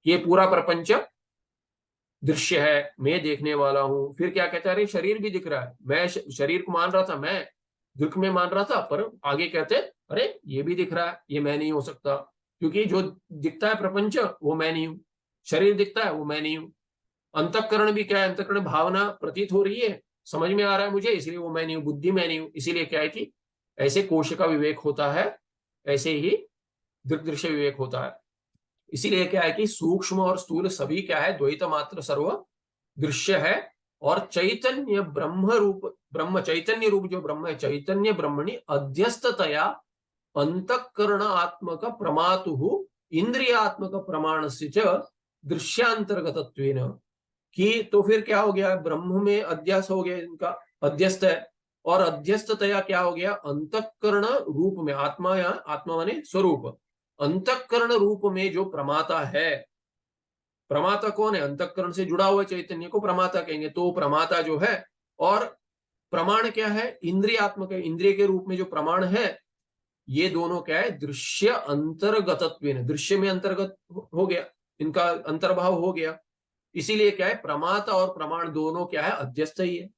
ये पूरा प्रपंच दृश्य है, मैं देखने वाला हूं। फिर क्या कहता है? अरे शरीर भी दिख रहा है, मैं शरीर को मान रहा था, मैं दृक् में मान रहा था, पर आगे कहते अरे ये भी दिख रहा है, ये मैं नहीं हो सकता, क्योंकि जो दिखता है प्रपंच वो मैं नहीं हूं, शरीर दिखता है वो मैं नहीं हूं। अंतःकरण भी क्या है? अंतःकरण भावना प्रतीत हो रही है, समझ में आ रहा है मुझे, इसलिए वो मैं नहीं हूं। बुद्धि मैं नहीं हूं। इसीलिए क्या है कि ऐसे कोश का विवेक होता है, ऐसे ही दृग्दृश्य विवेक होता है। इसीलिए क्या है कि सूक्ष्म और स्थूल सभी क्या है? द्वैत मात्र सर्व दृश्य है। और चैतन्य ब्रह्म रूप, ब्रह्म चैतन्य रूप जो ब्रह्म है, चैतन्य ब्रह्मणि अध्यस्ततया अंतःकरणात्मक प्रमातु इंद्रियात्मक प्रमाण से दृश्यांतर्गतत्वेन, कि तो फिर क्या हो गया? ब्रह्म में अध्यास हो गया, इनका अध्यस्त है, और अध्यस्ततया क्या हो गया? अंतःकरण रूप में, आत्मा या आत्मा माने स्वरूप, अंतःकरण रूप में जो प्रमाता है, प्रमाता कौन है? अंतःकरण से जुड़ा हुआ चैतन्य को प्रमाता कहेंगे। तो प्रमाता जो है, और प्रमाण क्या है? इंद्रियात्मक है। इंद्रिय के रूप में जो प्रमाण है, ये दोनों क्या है? दृश्य अंतर्गतत्व, दृश्य में अंतर्गत हो गया, इनका अंतर्भाव हो गया। इसीलिए क्या है? प्रमाता और प्रमाण दोनों क्या है? अध्यस्त ही है।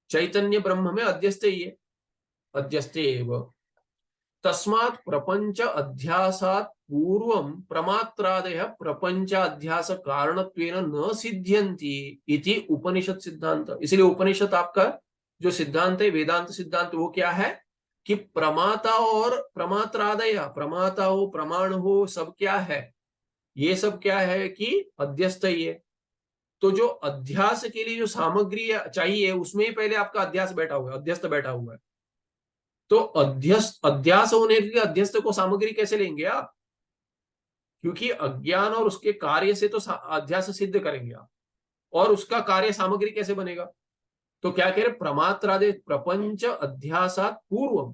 चैतन्य ब्रह्म में अध्यस्त ही है, अध्यस्ते एव। तस्मात् प्रपंच अध्यासात् पूर्वं प्रमात्रादयः प्रपंच अध्यास कारणत्वेन न सिद्ध्यन्ति इति उपनिषद सिद्धांत। इसलिए उपनिषद आपका जो सिद्धांत है, वेदांत सिद्धांत, वो क्या है कि प्रमाता और प्रमात्रादय, प्रमाता हो, प्रमाण हो, सब क्या है? ये सब क्या है कि अध्यस्त ही है। तो जो अध्यास के लिए जो सामग्री चाहिए, उसमें ही पहले आपका अध्यास बैठा हुआ है, अध्यस्त बैठा हुआ है। तो अध्यस्त, अध्यास होने के लिए अध्यस्त को सामग्री कैसे लेंगे आप? क्योंकि अज्ञान और उसके कार्य से तो अध्यास सिद्ध करेंगे आप, और उसका कार्य सामग्री कैसे बनेगा? तो क्या कह रहे? प्रमात्रादि प्रपंच अध्यासात पूर्वम,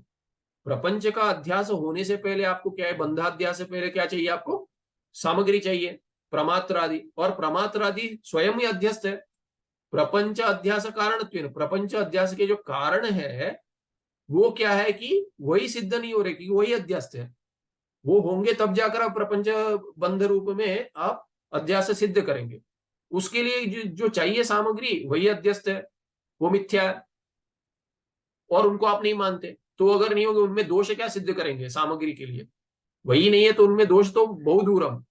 प्रपंच का अध्यास होने से पहले आपको क्या है? बंधाध्यास से पहले क्या चाहिए आपको? सामग्री चाहिए, प्रमात्रादि। और प्रमात्रादि स्वयं ही अध्यस्त है। प्रपंच अध्यास कारण, प्रपंच अध्यास के जो कारण है वो क्या है कि वही सिद्ध नहीं हो रहे, कि वही अध्यस्त है। वो होंगे तब जाकर आप प्रपंच बंध रूप में आप अध्यास सिद्ध करेंगे। उसके लिए जो चाहिए सामग्री, वही अध्यस्त है, वो मिथ्या है, और उनको आप नहीं मानते। तो अगर नहीं होंगे, उनमें दोष क्या सिद्ध करेंगे सामग्री के लिए? वही नहीं है, तो उनमें दोष तो बहुत दूरम।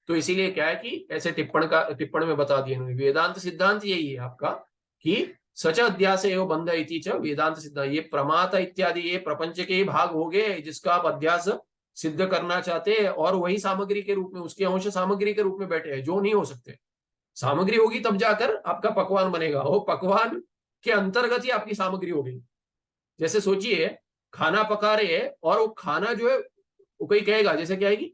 तो इसीलिए क्या है कि ऐसे टिप्पण में बता दिया इन्होंने। वेदांत सिद्धांत यही है आपका कि सच अध्यास एवं बंध इति च वेदांत सिद्धांत। ये प्रमाता इत्यादि ये प्रपंच के ही भाग हो गए जिसका आप अध्यास सिद्ध करना चाहते हैं, और वही सामग्री के रूप में, उसके अंश सामग्री के रूप में बैठे हैं, जो नहीं हो सकते। सामग्री होगी तब जाकर आपका पकवान बनेगा, वो पकवान के अंतर्गत ही आपकी सामग्री होगी। जैसे सोचिए, खाना पका रहे हैं, और वो खाना जो है, वो कोई कहेगा, जैसे क्या है कि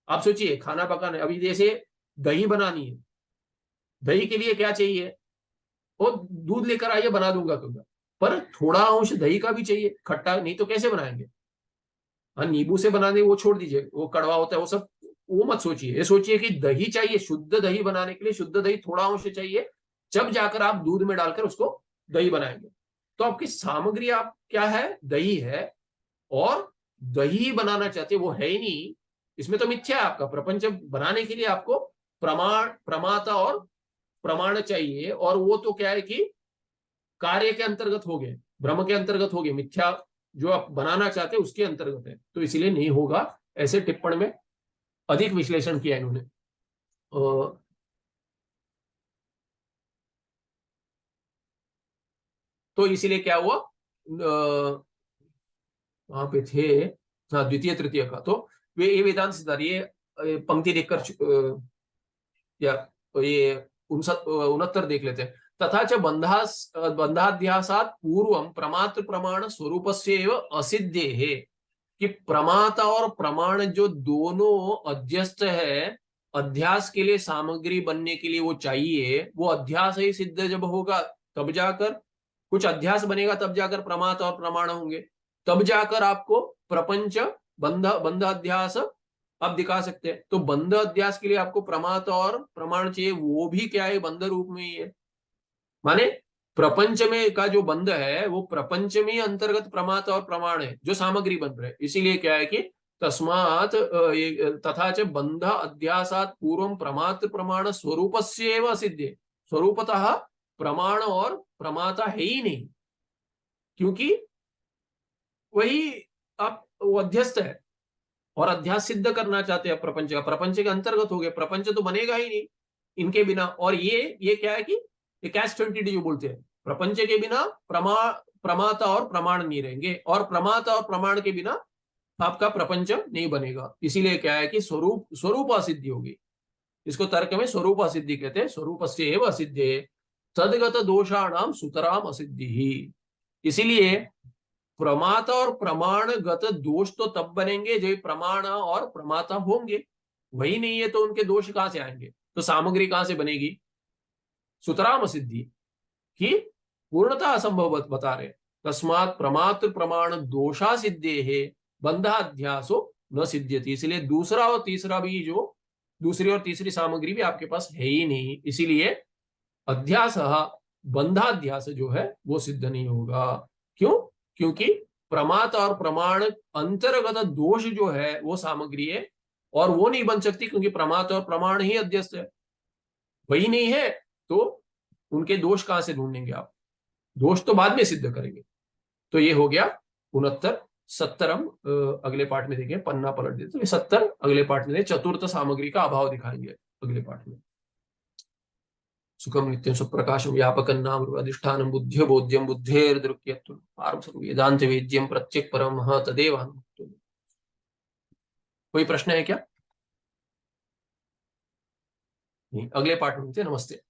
आप सोचिए खाना पकाना, अभी जैसे दही बनानी है, दही के लिए क्या चाहिए? वो दूध लेकर आइए, बना दूंगा क्योंकि, पर थोड़ा अंश दही का भी चाहिए, खट्टा नहीं तो कैसे बनाएंगे? हाँ, नींबू से बना दे वो छोड़ दीजिए, वो कड़वा होता है वो सब, वो मत सोचिए। ये सोचिए कि दही चाहिए, शुद्ध दही बनाने के लिए शुद्ध दही थोड़ा अंश चाहिए, जब जाकर आप दूध में डालकर उसको दही बनाएंगे। तो आपकी सामग्री आप क्या है? दही है, और दही बनाना चाहते वो है ही नहीं, इसमें तो मिथ्या है। आपका प्रपंच बनाने के लिए आपको प्रमाण, प्रमाता और प्रमाण चाहिए, और वो तो क्या है कि कार्य के अंतर्गत हो गए, ब्रह्म के अंतर्गत हो गए, मिथ्या जो आप बनाना चाहते हैं उसके अंतर्गत है, तो इसलिए नहीं होगा। ऐसे टिप्पण में अधिक विश्लेषण किया इन्होंने। तो इसीलिए क्या हुआ, वहां पे थे, हाँ, द्वितीय तृतीय का, तो वे ये वेदांत सिद्धांत, ये पंक्ति देखकर या ये 69 देख लेते हैं। तथा च बंधाध्यासात पूर्वम प्रमात्र प्रमाण स्वरूपस्यैव असिद्धेः, कि प्रमाता और प्रमाण जो दोनों अध्यस्त है, अध्यास के लिए सामग्री बनने के लिए वो चाहिए, वो अध्यास ही सिद्ध जब होगा तब जाकर, कुछ अध्यास बनेगा तब जाकर प्रमाता और प्रमाण होंगे, तब जाकर आपको प्रपंच बंध अध्यास आप दिखा सकते हैं। तो बंध अध्यास के लिए आपको प्रमाता और प्रमाण चाहिए, वो भी क्या है? बंध रूप में ही है। माने प्रपंच में का जो बंध है, वो प्रपंच में अंतर्गत प्रमाता और प्रमाण है जो सामग्री बन रहे। इसीलिए क्या है कि तस्मात तथा च बंध अध्यासात पूर्व प्रमात्र प्रमाण स्वरूपस्यैव असिद्धे, स्वरूपतः प्रमाण और प्रमाता है ही नहीं, क्योंकि वही आप वो अध्यस्त है, और अध्यास सिद्ध करना चाहते हैं प्रपंच का, प्रपंच के अंतर्गत हो गए, प्रपंच तो बनेगा ही नहीं इनके बिना। और ये क्या है कि ये कैच 22 जो बोलते हैं, प्रपंच के बिना प्रमाता और प्रमाण नहीं रहेंगे, और प्रमाता और प्रमाण के बिना आपका प्रपंच नहीं बनेगा। इसीलिए क्या है कि स्वरूप असिद्धि होगी। इसको तर्क में स्वरूप असिद्धि कहते हैं। स्वरूप से एवं असिद्धे तदगत दोषाणाम सुतराम असिद्धि ही। इसीलिए प्रमाता और प्रमाणगत दोष तो तब बनेंगे जब प्रमाण और प्रमाता होंगे, वही नहीं है तो उनके दोष कहां से आएंगे? तो सामग्री कहां से बनेगी? सुतराम सिद्धि की पूर्णता असंभव बता रहे। तस्मात प्रमात्र प्रमाण दोषा सिद्धे है बंधाध्यासो न सिद्ध्यति, इसलिए दूसरा और तीसरा भी, जो दूसरी और तीसरी सामग्री भी आपके पास है ही नहीं, इसीलिए अध्यास, बंधाध्यास जो है वो सिद्ध नहीं होगा। क्यों? क्योंकि प्रमाता और प्रमाण अंतर्गत दोष जो है वो सामग्री है, और वो नहीं बन सकती क्योंकि प्रमाता और प्रमाण ही अध्यस्त है, वही नहीं है तो उनके दोष कहां से ढूंढेंगे आप? दोष तो बाद में सिद्ध करेंगे। तो ये हो गया 69। 70 हम अगले पार्ट में देखेंगे, पन्ना पलट देते, तो 70 अगले पार्ट में चतुर्थ सामग्री का अभाव दिखाएंगे अगले पार्ट में। सुखम नित्यं सुप्रकाशम व्यापकं नाम अधिष्ठानं बुद्ध्यो बोध्यं बुद्धेर्दृक्यत्वं पारम वेदांत वेद्यं प्रत्येक परम तदेव अनुभूतम्। कोई प्रश्न है क्या? नहीं, अगले पार्ट में मिलते हैं। नमस्ते।